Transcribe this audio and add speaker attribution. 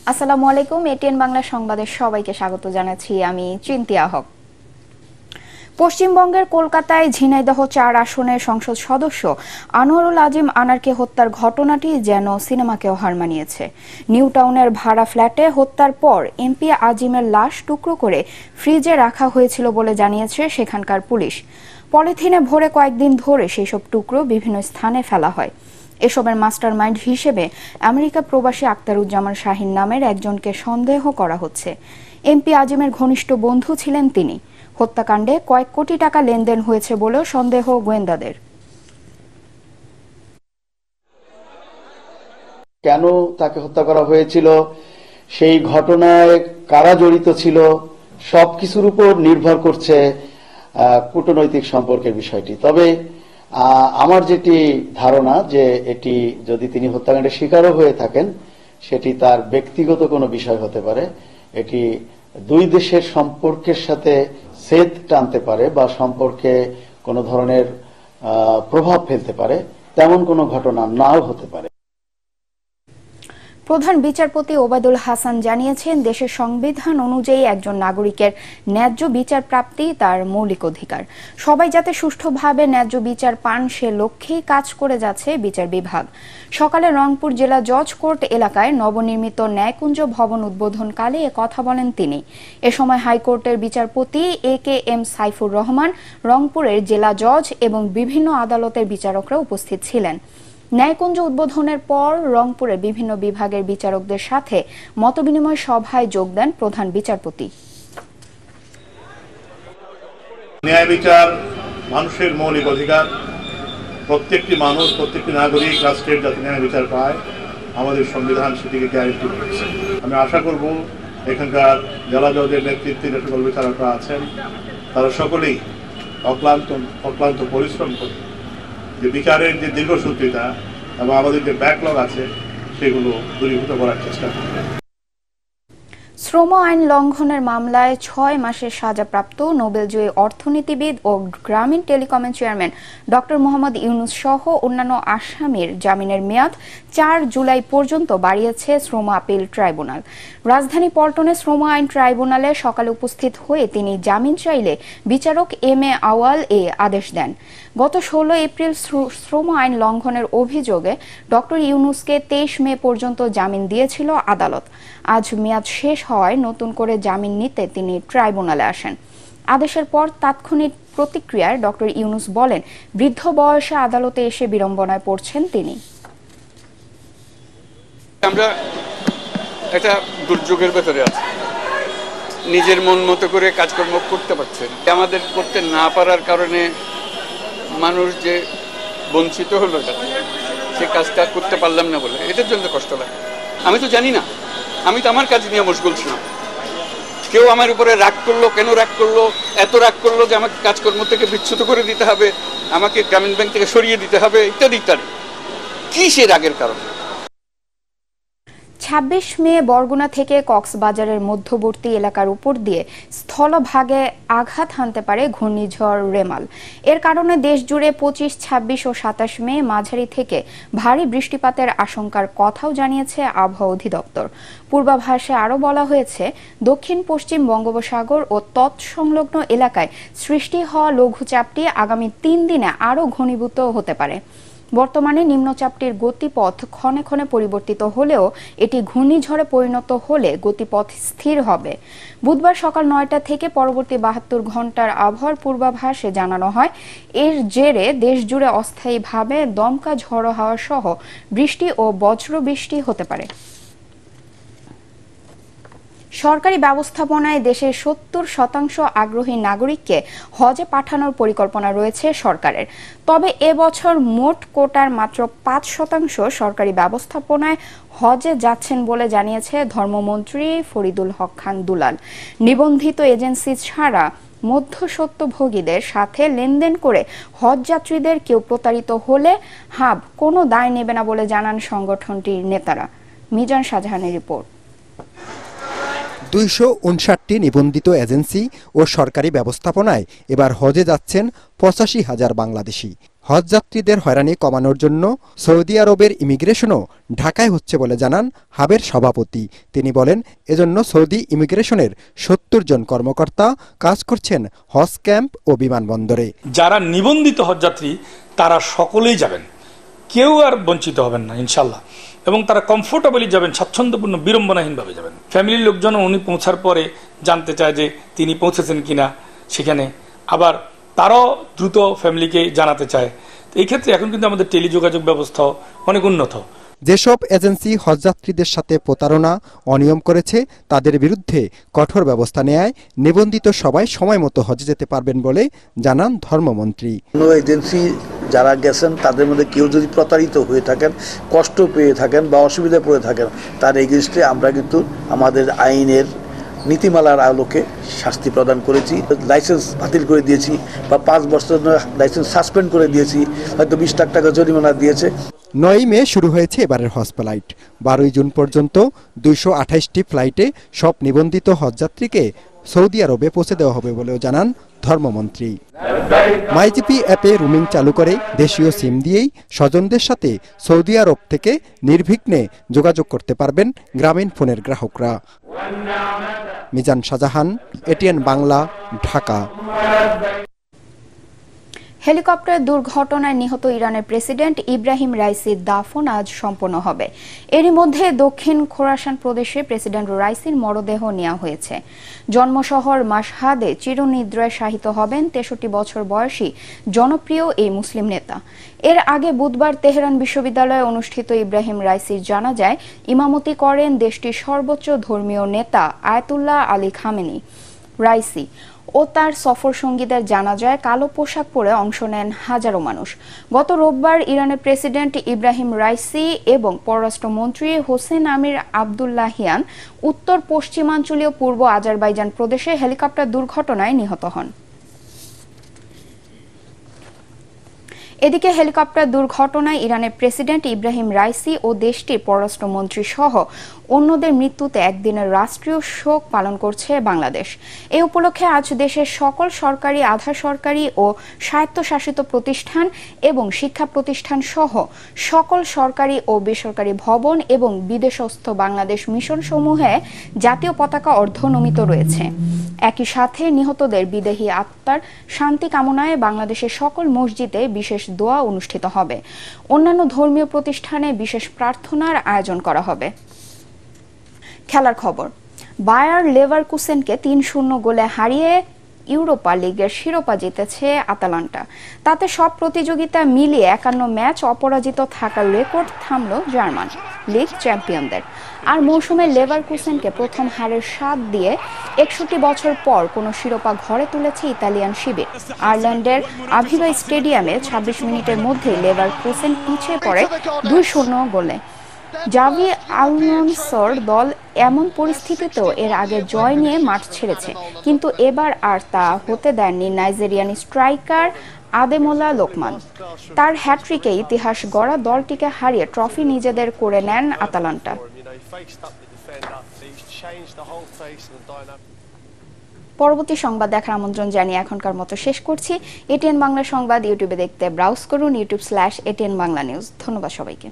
Speaker 1: আসসালামু আলাইকুম। এটিএন বাংলা সংবাদের সবাইকে স্বাগত জানাচ্ছি। আমি চিন্তিয়া হক। পশ্চিমবঙ্গের কলকাতায় ঝিনাইদহ ৪ আসনের সংসদ সদস্য আনোয়ারুল আজিম আনারকে হত্যার ঘটনাটি যেন সিনেমাকেও হার মানিয়েছে। নিউ টাউনের ভাড়া ফ্ল্যাটে হত্যার পর এমপি আজিমের লাশ টুকরো করে ফ্রিজে রাখা হয়েছিল বলে জানিয়েছে সেখানকার পুলিশ। পলিথিনে ভরে কয়েকদিন ধরে সেসব টুকরো বিভিন্ন স্থানে ফেলা হয়। এসবের মাস্টার মাইন্ড হিসেবে আমেরিকা প্রবাসী আক্তারুজ্জামান শাহীন নামের একজনকে সন্দেহ করা হচ্ছে। এমপি আজিমের ঘনিষ্ঠ বন্ধু ছিলেন তিনি। হত্যাকাণ্ডে কয়েক কোটি টাকা লেনদেন হয়েছে বলেও সন্দেহ গোয়েন্দাদের।
Speaker 2: কেন তাকে হত্যা করা হয়েছিল, সেই ঘটনায় কারা জড়িত ছিল, সবকিছুর উপর নির্ভর করছে কূটনৈতিক সম্পর্কের বিষয়টি। তবে আমার যেটি ধারণা যে এটি যদি তিনি হত্যাকাণ্ডের শিকারও হয়ে থাকেন, সেটি তার ব্যক্তিগত কোনো বিষয় হতে পারে। এটি দুই দেশের সম্পর্কের সাথে সেদ টানতে পারে বা সম্পর্কে কোনো ধরনের প্রভাব ফেলতে পারে, তেমন কোনো ঘটনা নাও হতে পারে।
Speaker 1: প্রধান বিচারপতি ওবায়দুল হাসান জানিয়েছেন, দেশের সংবিধান অনুযায়ী একজন নাগরিকের ন্যায্য বিচার প্রাপ্তি তার মৌলিক অধিকার। সবাই যাতে সুষ্ঠুভাবে ন্যায্য বিচার পান সে লক্ষ্যেই কাজ করে যাচ্ছে বিচার বিভাগ। সকালে রংপুর জেলা জজ কোর্ট এলাকায় নবনির্মিত ন্যায়কুঞ্জ ভবন উদ্বোধনকালে এ কথা বলেন তিনি। এ সময় হাইকোর্টের বিচারপতি AKM সাইফুর রহমান, রংপুরের জেলা জজ এবং বিভিন্ন আদালতের বিচারকরা উপস্থিত ছিলেন। ন্যায়কুঞ্জ উদ্বোধনের পর রংপুরের বিভিন্ন বিভাগের বিচারকদের সাথে মতবিনিময় সভায় যোগ দেন প্রধান বিচারপতি।
Speaker 3: ন্যায় বিচার মানুষের মৌলিক অধিকার। প্রত্যেকটি মানুষ, প্রত্যেকটি নাগরিক রাষ্ট্রের যাতে ন্যায় বিচার পায়, আমাদের সংবিধান সেটিকে গ্যারান্টি দিচ্ছে। আমি আশা করব এখানকার জেলা জজের নেতৃত্বে যে সকল বিচারকরা আছেন তারা সকলেই অক্লান্ত পরিশ্রম করে যে বিচারের যে দীর্ঘসূত্রিতা এবং আমাদের যে ব্যাকলগ আছে সেগুলো দূরীভূত করার চেষ্টা করবে।
Speaker 1: শ্রম আইন লঙ্ঘনের মামলায় 6 মাসের সাজাপ্রাপ্ত নোবেলজয়ী অর্থনীতিবিদ ও গ্রামীণ টেলিকমের চেয়ারম্যান ডক্টর মোহাম্মদ ইউনুস সহ অন্যান্য আসামির জামিনের মেয়াদ 4 জুলাই পর্যন্ত বাড়িয়েছে শ্রম আপিল ট্রাইব্যুনাল। রাজধানী পল্টনে শ্রম আইন ট্রাইব্যুনালে সকালে উপস্থিত হয়ে তিনি জামিন চাইলে বিচারক MA আওয়াল আদেশ দেন। গত 16 এপ্রিল শ্রম আইন লঙ্ঘনের অভিযোগে ডক্টর ইউনুসকে 23 মে পর্যন্ত জামিন দিয়েছিল আদালত। আজ মেয়াদ শেষ হওয়ায় নতুন করে জামিন নিতে তিনি ট্রাইব্যুনালে আসেন। আদেশের পর তাৎক্ষণিক প্রতিক্রিয়ায় ডক্টর ইউনুস বলেন, বৃদ্ধ বয়সে আদালতে এসে বিড়ম্বনায় পড়ছেন তিনি।
Speaker 4: আমরা একটা দুর্যোগের ভেতরে আছি, নিজের মন মতো করে কাজকর্ম করতে পারছে না। আমাদের করতে না পারার কারণে মানুষ যে বঞ্চিত হলো, সে কাজটা করতে পারলাম না বলে এটার জন্য কষ্ট লাগে। আমি তো জানি না, আমি তো আমার কাজ নিয়ে মশগুল ছিলাম। কেউ আমার উপরে রাগ করলো, কেন রাগ করলো, এত রাগ করলো যে আমাকে কাজকর্ম থেকে বিচ্যুত করে দিতে হবে, আমাকে গ্রামীণ ব্যাংক থেকে সরিয়ে দিতে হবে, ইত্যাদি ইত্যাদি। কি সে রাগের কারণ?
Speaker 1: 26 মে বরগুনা থেকে কক্সবাজারের মধ্যবর্তী এলাকার উপর দিয়ে স্থলভাগে আঘাত হানতে পারে ঘূর্ণিঝড় রেমাল। এর কারণে দেশ জুড়ে 25, 26 ও 27 মে মাঝারি থেকে ভারী বৃষ্টিপাতের আশঙ্কার কথাও জানিয়েছে আবহাওয়া অধিদপ্তর। পূর্বাভাসে আরও বলা হয়েছে, দক্ষিণ পশ্চিম বঙ্গোপসাগর ও তৎসংলগ্ন এলাকায় সৃষ্টি হওয়া লঘুচাপটি আগামী 3 দিনে আরও ঘনীভূত হতে পারে। বর্তমানে নিম্নচাপটির গতিপথ ক্ষণে ক্ষণে পরিবর্তিত হলেও এটি ঘূর্ণিঝড়ে পরিণত হলে গতিপথ স্থির হবে। বুধবার সকাল 9টা থেকে পরবর্তী 72 ঘন্টার আবহাওয়ার পূর্বাভাসে জানানো হয়, এর জেরে দেশজুড়ে অস্থায়ীভাবে দমকা ঝড়ো হাওয়া সহ বৃষ্টি ও বজ্রবৃষ্টি হতে পারে। সরকারি ব্যবস্থাপনায় দেশের 70% আগ্রহী নাগরিককে হজে পাঠানোর পরিকল্পনা রয়েছে সরকারের। তবে এবছর মোট কোটার মাত্র 5% সরকারি ব্যবস্থাপনায় হজে যাচ্ছেন বলে জানিয়েছে ধর্মমন্ত্রী ফরিদুল হক খান দুলাল। নিবন্ধিত এজেন্সি ছাড়া মধ্যস্বত্বভোগীদের সাথে লেনদেন করে হজ যাত্রীদের কেউ প্রতারিত হলে হাব কোনো দায় নেবে না বলে জানান সংগঠনটির নেতারা। মিজান শাহজাহানের রিপোর্ট।
Speaker 5: 259টি নিবন্ধিত এজেন্সি ও সরকারি ব্যবস্থাপনায় এবার হজে যাচ্ছেন 85,000 বাংলাদেশি। হজযাত্রীদের হয়রানি কমানোর জন্য সৌদি আরবের ইমিগ্রেশনও ঢাকায় হচ্ছে বলে জানান হাবের সভাপতি। তিনি বলেন, এজন্য সৌদি ইমিগ্রেশনের 70 জন কর্মকর্তা কাজ করছেন হজ ক্যাম্প ও বিমানবন্দরে।
Speaker 6: যারা নিবন্ধিত হজযাত্রী তারা সকলেই যাবেন, কেউ আর বঞ্চিত হবেন না ইনশাল্লাহ, এবং তারা কমফোর্টেবলি যাবেন, স্বাচ্ছন্দ্যপূর্ণ বিড়ম্বনাহীনভাবে যাবেন। ফ্যামিলির লোকজন উনি পৌঁছার পরে জানতে চায় যে তিনি পৌঁছেছেন কিনা সেখানে, আবার তারাও দ্রুত ফ্যামিলিকে জানাতে চায়। তো এই ক্ষেত্রে এখন কিন্তু আমাদের টেলিযোগাযোগ ব্যবস্থাও অনেক উন্নত।
Speaker 5: যেসব এজেন্সি হজযাত্রীদের সাথে প্রতারণা অনিয়ম করেছে তাদের বিরুদ্ধে কঠোর ব্যবস্থা নেয় নিবন্ধিত সবাই সময় মতো হজে যেতে পারবেন বলে জানান ধর্মমন্ত্রী।
Speaker 7: এজেন্সি যারা গেছেন তাদের মধ্যে কেউ যদি প্রতারিত হয়ে থাকেন, কষ্ট পেয়ে থাকেন বা অসুবিধায় পড়ে থাকেন, তার এগেইনস্টে আমরা কিন্তু আমাদের আইনের নীতিমালার আলোকে শাস্তি প্রদান করেছি। লাইসেন্স বাতিল করে দিয়েছি বা 5 বছরের লাইসেন্স সাসপেন্ড করে দিয়েছি, হয়তো 20 লাখ টাকা জরিমানা দিয়েছে।
Speaker 5: 9 মে শুরু হয়েছে এবারের হজ ফ্লাইট। 12 জুন পর্যন্ত 228টি ফ্লাইটে সব নিবন্ধিত হজযাত্রীকে সৌদি আরবে পৌঁছে দেওয়া হবে বলেও জানান ধর্মমন্ত্রী। মাইজিপি অ্যাপে রুমিং চালু করে দেশীয় সিম দিয়েই স্বজনদের সাথে সৌদি আরব থেকে নির্বিঘ্নে যোগাযোগ করতে পারবেন গ্রামীণ ফোনের গ্রাহকরা। মিজান শাহজাহান, এটিএন বাংলা, ঢাকা।
Speaker 1: হেলিকপ্টার দুর্ঘটনায় নিহত ইরানের প্রেসিডেন্ট ইব্রাহিম রাইসির দাফন আজ সম্পন্ন হবে। এরই মধ্যে দক্ষিণ খোরাসান প্রদেশে প্রেসিডেন্ট রাইসির মরদেহ নেওয়া হয়েছে। জন্মশহর মাশহাদে চিরনিদ্রায় শায়িত হবেন 63 বছর বয়সী জনপ্রিয় এই মুসলিম নেতা। এর আগে বুধবার তেহরান বিশ্ববিদ্যালয়ে অনুষ্ঠিত ইব্রাহিম রাইসির জানাজায় ইমামতি করেন দেশটির সর্বোচ্চ ধর্মীয় নেতা আয়াতুল্লাহ আলী খামেনি। রাইসি ও তার সফর সঙ্গীদের জানাজায় কালো পোশাক পরে অংশ নেন হাজারো মানুষ। গত রোববার ইরানের প্রেসিডেন্ট ইব্রাহিম রাইসি এবং পররাষ্ট্রমন্ত্রী হোসেন আমির আবদুল্লাহিয়ান উত্তর পশ্চিমাঞ্চলীয় পূর্ব আজারবাইজান প্রদেশে হেলিকপ্টার দুর্ঘটনায় নিহত হন। এদিকে হেলিকপ্টার দুর্ঘটনায় ইরানের প্রেসিডেন্ট ইব্রাহিম রাইসি ও দেশটির পররাষ্ট্রমন্ত্রী সহ অন্যদের মৃত্যুতে একদিনের রাষ্ট্রীয় শোক পালন করছে বাংলাদেশ। এই উপলক্ষে আজ দেশের সকল সরকারি, আধা সরকারি ও স্বায়ত্তশাসিত প্রতিষ্ঠান এবং শিক্ষা প্রতিষ্ঠান সহ সকল সরকারি ও বেসরকারি ভবন এবং বিদেশস্থ বাংলাদেশ মিশন সমূহে জাতীয় পতাকা অর্ধনমিত রয়েছে। একই সাথে নিহতদের বিদেহী আত্মার শান্তি কামনায় বাংলাদেশের সকল মসজিদে বিশেষ দোয়া অনুষ্ঠিত হবে। অন্যান্য ধর্মীয় প্রতিষ্ঠানে বিশেষ প্রার্থনার আয়োজন করা হবে। খেলার খবর, বায়ার লেভারকুসেনকে 3-0 গোলে হারিয়ে ইউরোপা লিগের শিরোপা জিতেছে আতালান্টা। তাতে সব প্রতিযোগিতা মিলিয়ে 51 ম্যাচ অপরাজিত থাকার রেকর্ড থামল জার্মান লিগ চ্যাম্পিয়নদের। আর মৌসুমে লেভারকুসেনকে প্রথম হারের স্বাদ দিয়ে 61 বছর পর কোনো শিরোপা ঘরে তুলেছে ইতালিয়ান শিবির। আয়ারল্যান্ডের আভিভা স্টেডিয়ামে 26 মিনিটের মধ্যে লেভারকুসেন পিছিয়ে পড়ে 2-0 গোলে। জাভি আলোনসোর দল এমন পরিস্থিতিতেও এর আগে জয় নিয়ে মাঠ ছেড়েছে, কিন্তু এবার আর তা হতে দেননি নাইজেরিয়ান স্ট্রাইকার আদেমোলা লোকমান। তার হ্যাট্রিকে ইতিহাস গড়া দলটিকে হারিয়ে ট্রফি নিজেদের করে নেন আতালান্টা। পরবর্তী সংবাদ দেখার আমন্ত্রণ জানিয়ে এখনকার মতো শেষ করছি। এটিএন বাংলা সংবাদ ইউটিউবে দেখতে ব্রাউজ করুন youtube/ATN বাংলা নিউজ। ধন্যবাদ সবাইকে।